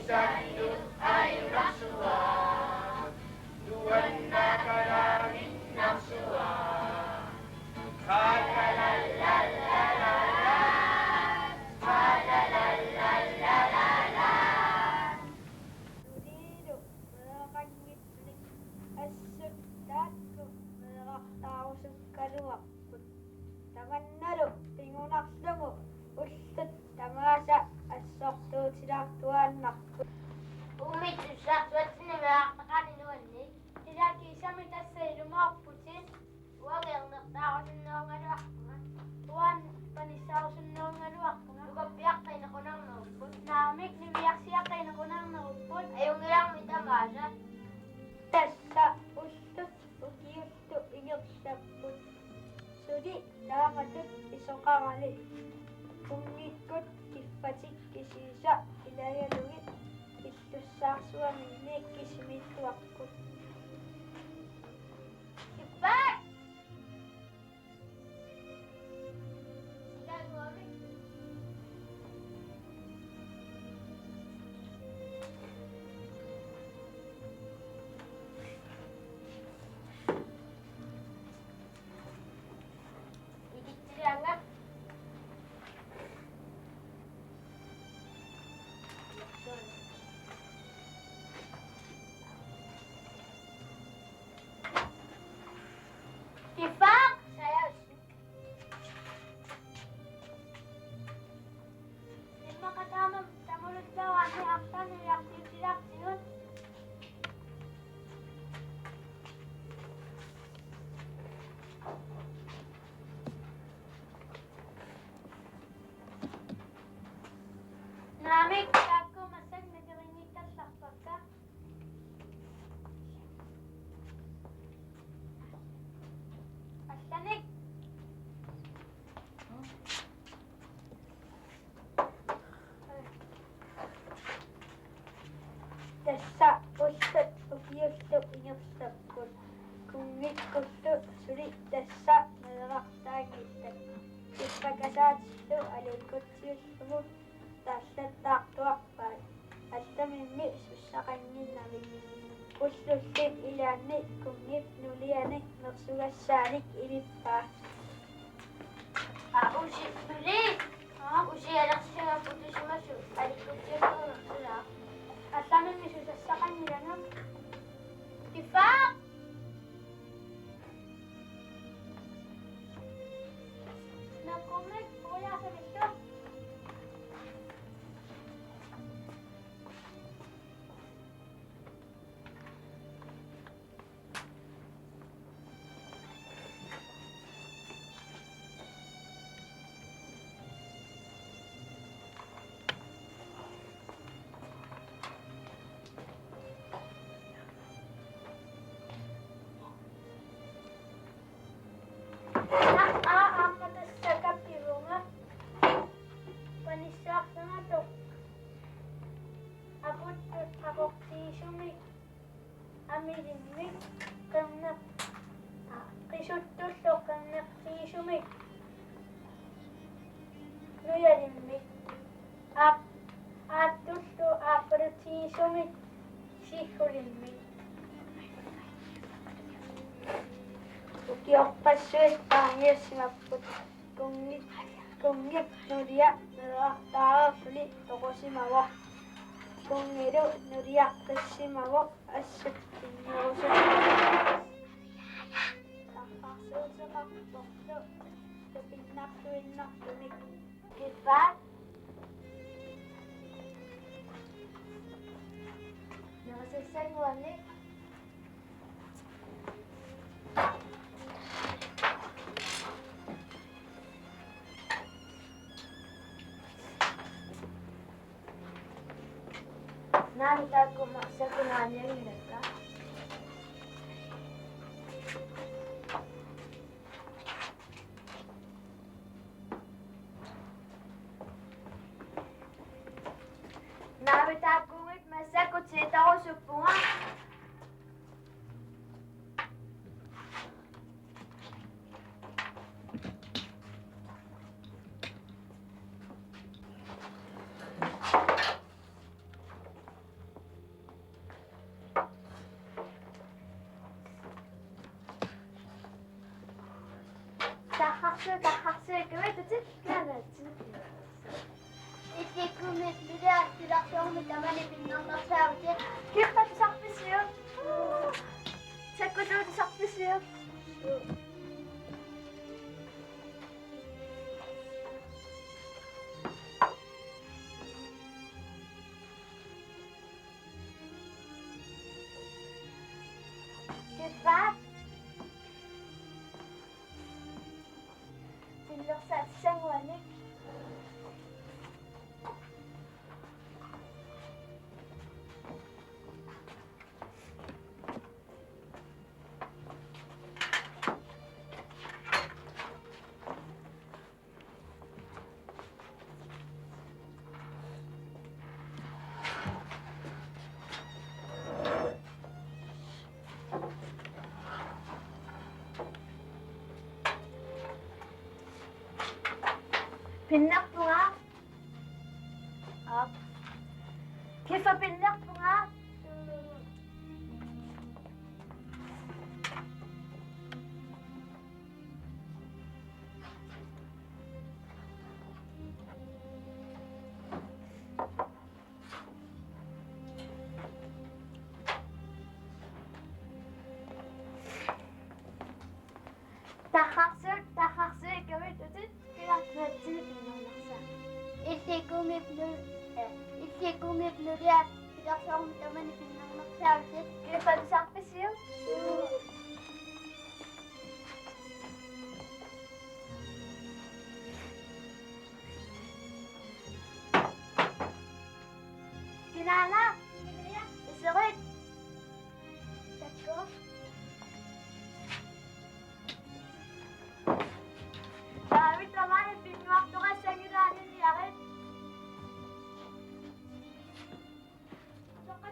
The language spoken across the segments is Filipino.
Sandok ay raksuwa, duwan na karaming naksuwa. Sulido, makakangit-lik, asok dako, makakatao sa kaluwak. Taman nalo, tingunak mo, ustot, tamasa, asok to silang tuwan nakput. Umit susak, suat sinimak, nakaninuan ni. Tidak kisah minta saya rumah putin, Huwag yung naktakot ng mga anak. tuan panisaw sunong nga luwak. Lugapiyak tayo na ko ng naupot. Namik ni biyak siya kay nakunang naupod. Ayong ilang may tamasa. Tasa ustot, ukiyusto, inyok sa put. Sudi, nakamatut, isong kangali. Kung ikot, kipatik, kisisa, ilaya luwit. Ito saksuan, ni kisimitu akut. Ipak! Sigal mo kami. Higit sila nga. Ipak! Sayas. Di makatamang tamulod daw, ano aktan, reaktif sila, sinun. Namik, ako masag, nagalingitas, lakpag ka. Astanik! Dasa, ustot, ukiyusto, inyusto, kun. Kungit, kusto, sulit, dasa, malak, tagit, ipagkasat, sto, alikot, siusto, dasat, taktuak, pal. Hasta mimi, susakan niya namin. Uslusin, ilanik, kungit, nulianik, nagsugas, sanik, ilipa. Usi, beli! Usi, anak siya nga puto si Masu. Alikot siya ko sila. Hasta mimi, susasakan nila nam. Ipak! Nakumek, wala sa misto. Ang katas sa kapiro nga. Panisak na nga to. Ako si Sumik. Amirimik. Kang na. Kisutos to kang na si Sumik. Nuyarimik. Atus to apro si Sumik. Si Hurimik. Ukiok pasuit pangir simaput. Kungit nuria narakta sulit toko simawak. Kungiru nuria kasimawak asut tinyoso. Takasut sa kakbokso. Tupinak tumik. Ipak! Nakasasagwan ni. Nakita ko sa kunanya rin ka. Nakita ko ngit masakot sita ko sa punga. 학술 그래도 그냥 İşte kıymetli aspirasyonu temeli bilmem nasıl yapacak. 기획파도 삭비시요. 책구들도 삭비시요. 기획파 진력사 생활이 빛낙붕아 기fa 빛낙붕아 다학술 그래도 그냥 İşte kıymetli aspirasyonu temeli bilmem nasıl yapacak. 기획파도 삭비시요. Kinana, isukit. Tatlo. Damit naman, pinuwak to ka sa giranin niya. Saka.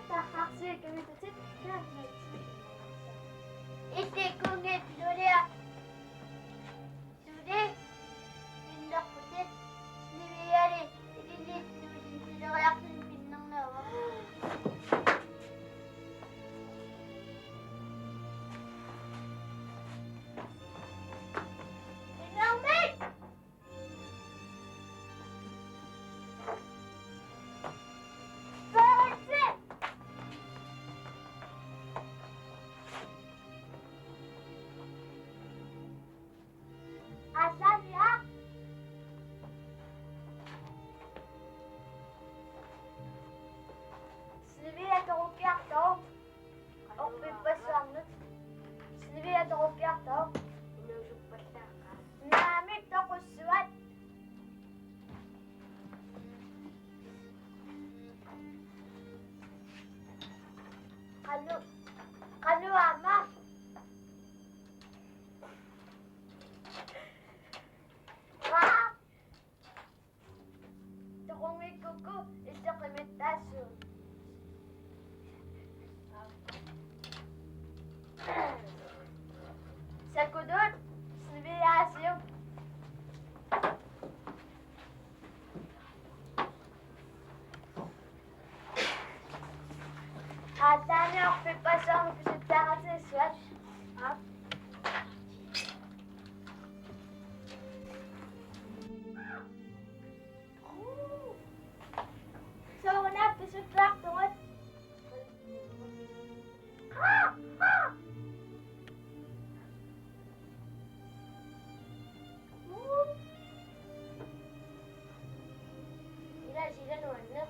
Tahaksı, kami tutup. İşte kıymetli Sude pindah putit niliyari ililit sudin sinakayakin pinang nawa. Pinamit! Perse! Asan ya? Sivile tokyak to. Okpit pasangit. Sivile tokyak to. Namit to kuswat. Kanu ama. Wah! Tukong ikuku, isa kimitaso. Sa kudot, sinibiyasyo. Atani ako pipasang pisita kasi swat. So, na, pisutlak tungot. Sila nuwanak.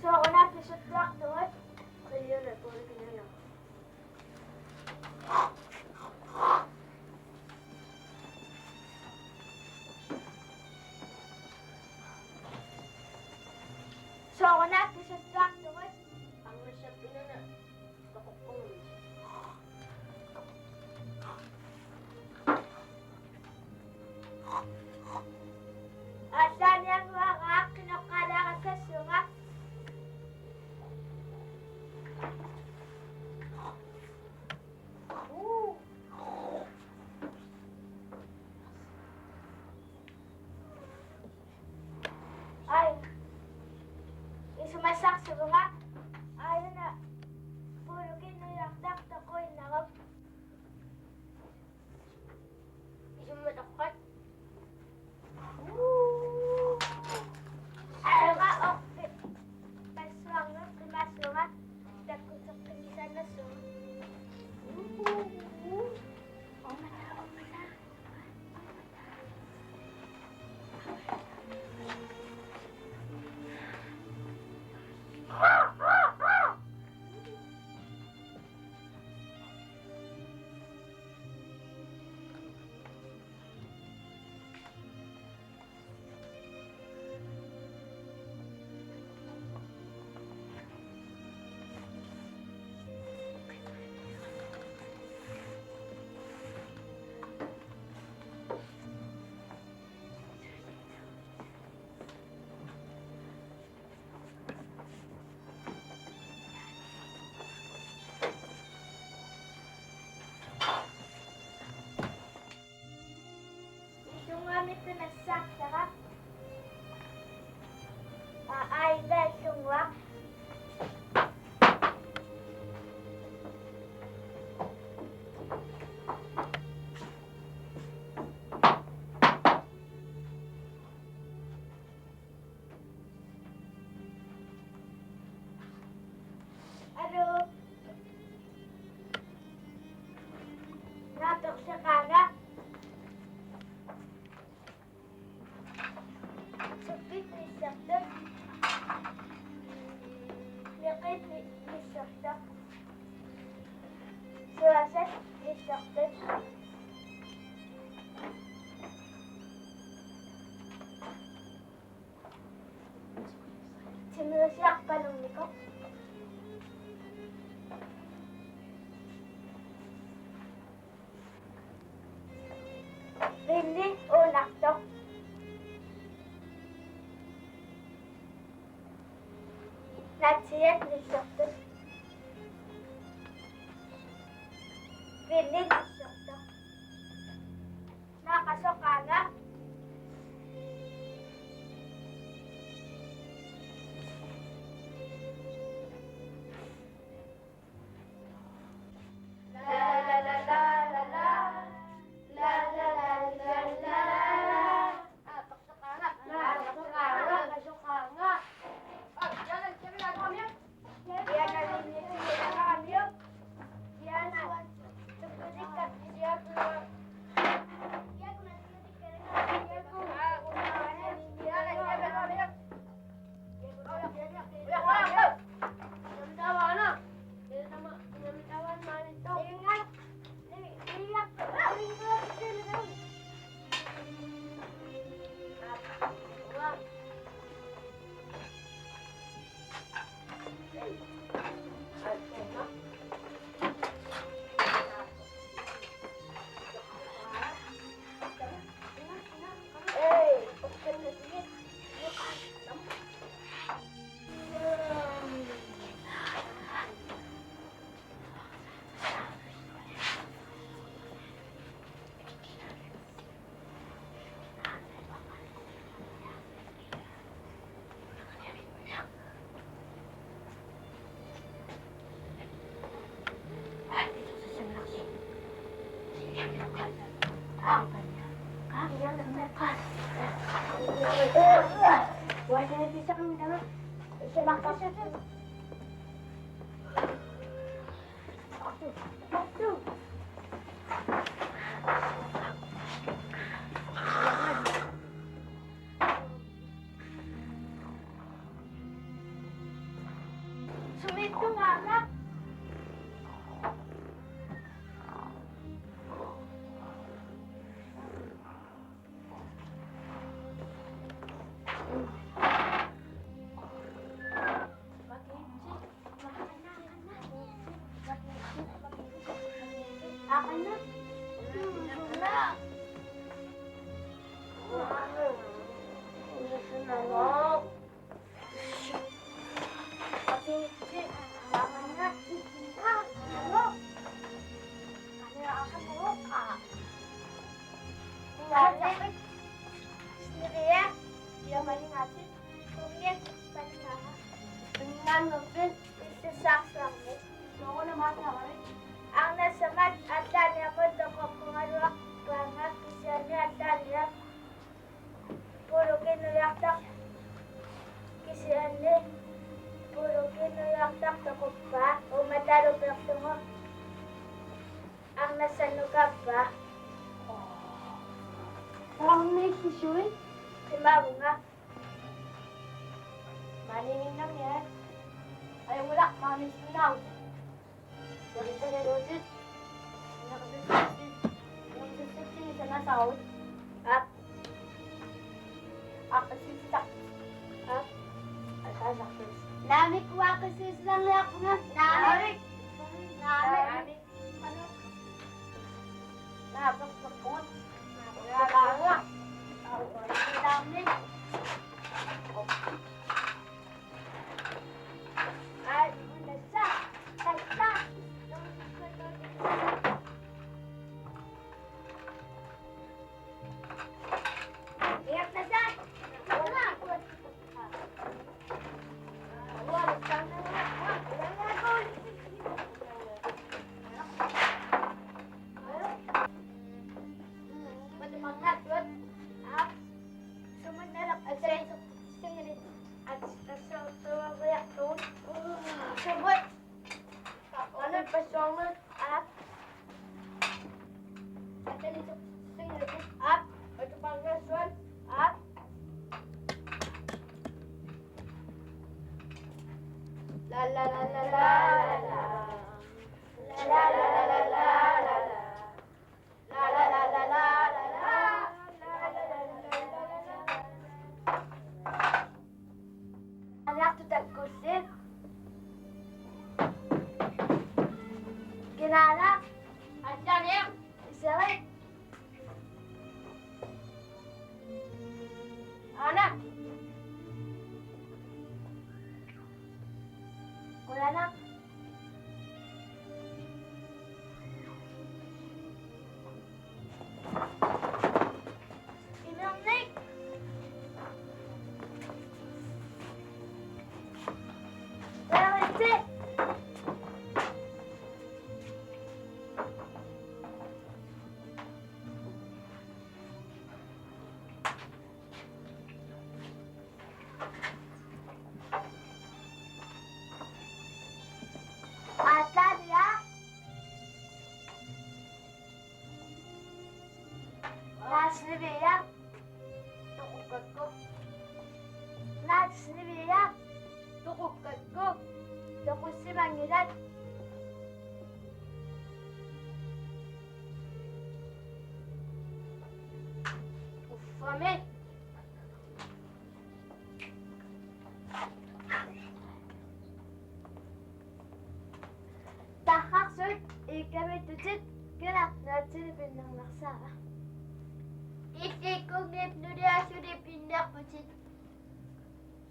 So, na, pisutlak tungot. Kaya na, puro kinala. So, na, pisutlak tungot. Ang nasa pinana, bakukong. Tumasak sarap. Ay, besungwa. Ano? Natok sa kaga. Sakit ni sakit. Sakit ni sakit. Suasat ni sakit. Sinusiyak pa nung niko. Hindi o naktok. Natsiyat ni sakit. Hindi ni sakit. Nakasok ka na. Wala na bisa kami naman. Simakap siya dyan. Ito. Sumito nga na. Akin na. Wala. Gusto na mo. Pakitsi. Akin na. Ano? Ano akin mo? Tingnan. Siniria. Dia maling asin. Kumiyan. Paninaha. Tingnan mo, Ben. Isasaks lang mo. Ako na mata, ang nasamat at tanya mo toko pumalwak bangat kisanya at tanya puro kinuyaktak kisanya puro kinuyaktak toko pa o matalo prakto mo ang nasanuka pa parang may sisuin simaw nga maningin lang yan ay wala mamis minaw. Jadi saya wujud, nak bersih sana saud, aku sisa, aku sakit. Nami kuah kesis lang aku ngan. Nami, nah berpekun, berapa? Nami, ay, nasa, nasa. anak. Asan yan? Isawit. Anak! Wala na. Inang Nick! Wala kasi! Ata dia. Naslibiya. Tukugkad ko. Naslibiya. Tukugkad ko. Tukusi mangilan. Ufame. Tahak sut ikami tutit kena natil binang laksa. Isi kong nipnudia sudah pindah pucit.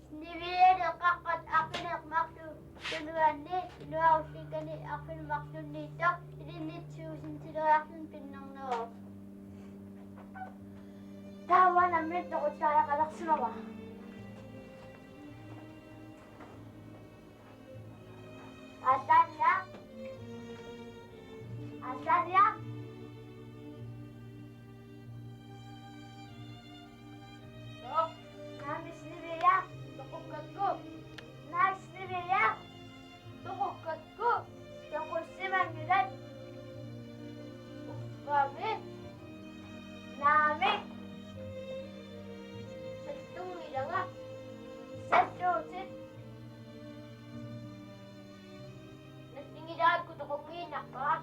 Sendiri ada kakak akin nak maksud. Tunuan ni, tunuan usikan ni akin maksud nito. Ini nitu sendiri akin pinang no. Tawa namin tukot kaya kalak sumawa. Atalia. Atalia. So, Naslibiya. tukugkad ko. Naslibiya. Tukugkad ko. Tukusi mangilan. Ufame. Nami. Sa itong nga. Sa tutit. Natingidahan ko tukong inak pa.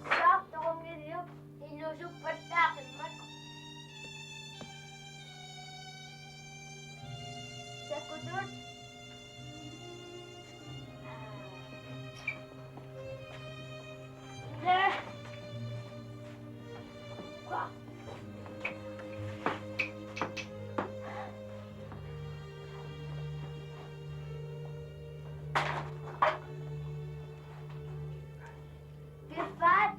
Sa tukong iliyo. Inusupat sa akin man. Sa kudut. Ne. Kifat.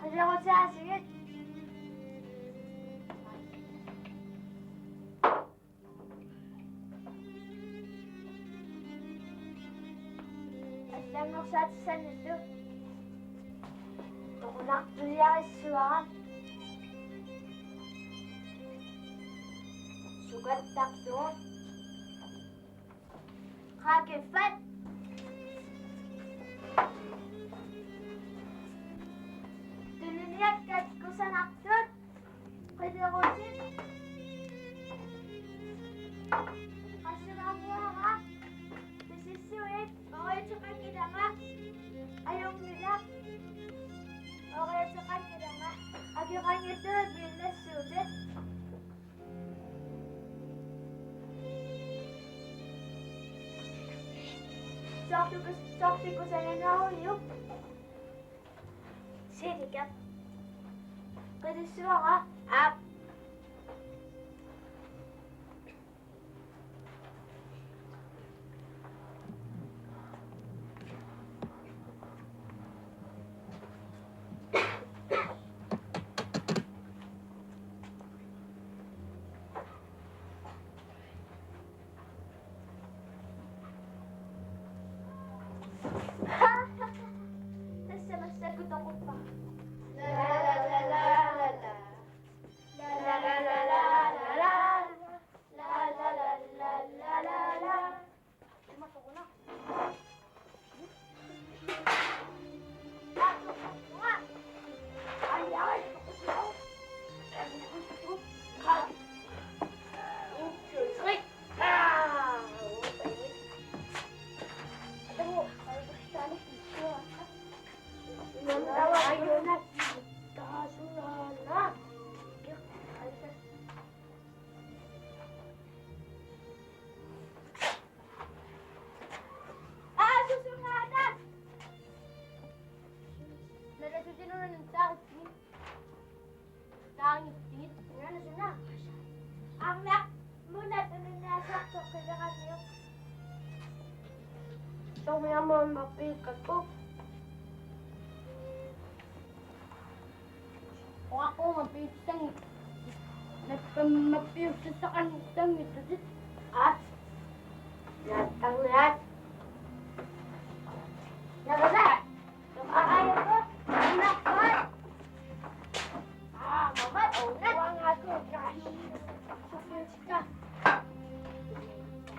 Ada ko sa asigit. Asam mo sa atin nito. Tukunak tuliya isuangan. Sugat takso. Kakifat. Tuliniat kat ko sa naktot. Kaya ko sin. Kasama mo ha. Nasisiwit. Okay sa kanila nga. Ayaw nila. Okay sa kanila nga. Agyo kanya ito. Bilas sulit. Sakti ko sa nanahulyo. Sige ka. Pwede siya ka. Up. Basta gutom ko pa. La la la la la la. mo naman mapikat ko. Kung ako mapitang nagpamapiyos sa kanitang ito din. At natang lahat. Nagalahat. Nakakaya ko. Nakakaya. Mama, unat. Huwag nga ko. Kapag ka.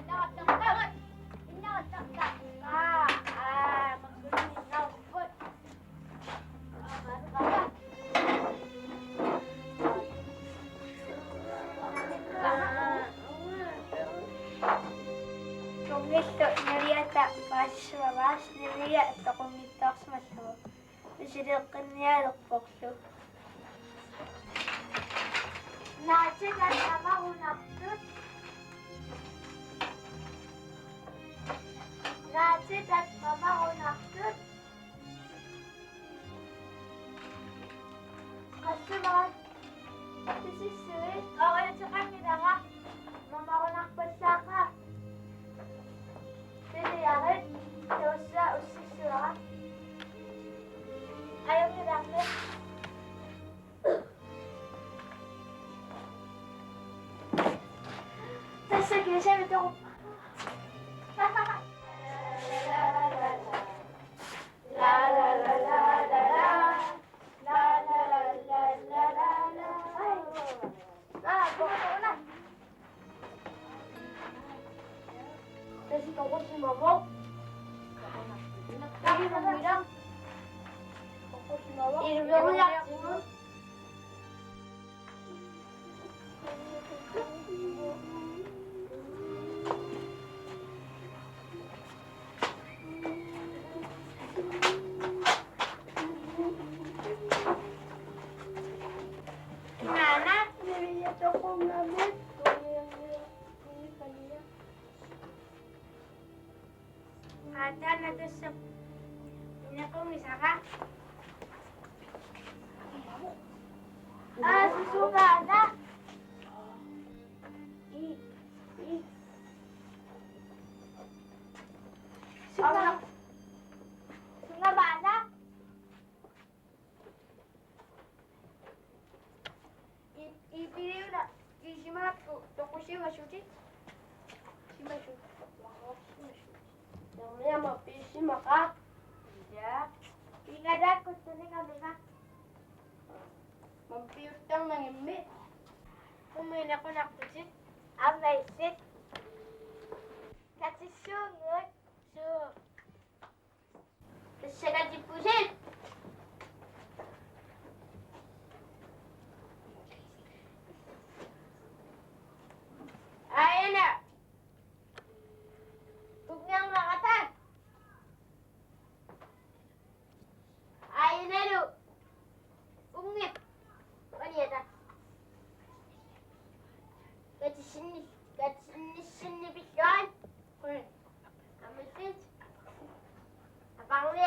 Nakatangkawat. Nakatangkawat. Magulungin na ako. Ano ka ba? Kumito, nariyata paswawas, nariyata kumitok maswa. Nasilakan niya lukpokso. Natin at ama unaptut. Natin at mama unaptut. Kasuman. This is sweet. Okay, sa kanila nga. Mama unakbasa ka. Siniyakin. Dosa usisura. Ayaw niya lang. Sige, sabi ko. Kasi ako si Mamo. Lagi mo bilang. Ako si Mamo. Inuyak mo. Nana, narinig ako namin. Ata na to sa pinakong-isa ka? Susungada. Sungabada. Ipiliw na. Ishima Tokushima shuti. Shima shuti. Namanya mapishima ka. Ya. Ingada ko tuni kami ka. Mampiyutang ng imi. Kumain ako na kusit. Amazing. Kasi sungod. Kasi siya kajipusin. Ayan na. Huwag niyang makatan. Ayan na, Lu. Ungit. Kaniyata. Sinibisyon. Amasin. Napangli